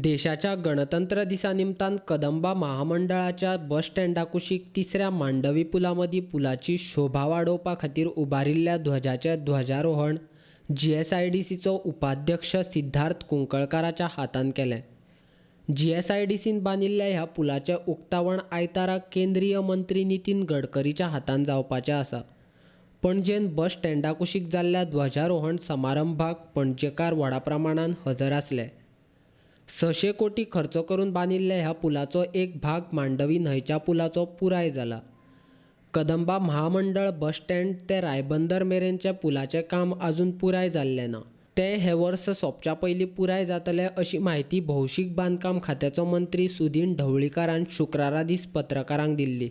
देशाच्या गणतंत्र दिसा निमतान कदंबा महामंडळाच्या बस स्टँडा कुशीक तिसऱ्या मांडवी पुलामदी पुलाची शोभा वाडोवपा खातीर उबारिल्ल्या ध्वजाचें ध्वजारोहण जीएसआयडीसीचो उपाध्यक्ष सिद्धार्थ कुंकळकाराच्या हातान केलें। जीएसआयडीसीन बांदिल्ल्या ह्या पुलाचें उक्तावण आयतारा केंद्रीय मंत्री नितीन गडकरीच्या हातान जावपाचें आसा। पणजेन बस स्टँडा कुशीक जाल्ल्या ध्वजारोहण समारंभाक पणजेकार व्हडा प्रमाणान हजर आसले। 600 कोटी खर्च करून बांदिल्ल्या ह्या पुलाचो एक भाग मांडवी न्हंयच्या पुलाचो पुराय जाला। कदंबा महामंडळ बस स्टँड ते रायबंदर मेरेनचे पुलाचें काम अजून पुराय जाल्लें ना। तें हे वर्स सोंपच्या पयलीं पुराय जातलें अशी माहिती भौशीक बांदकाम खात्याचो मंत्री सुदीन ढवळीकारान शुक्रारा दीस पत्रकारांक दिल्ली।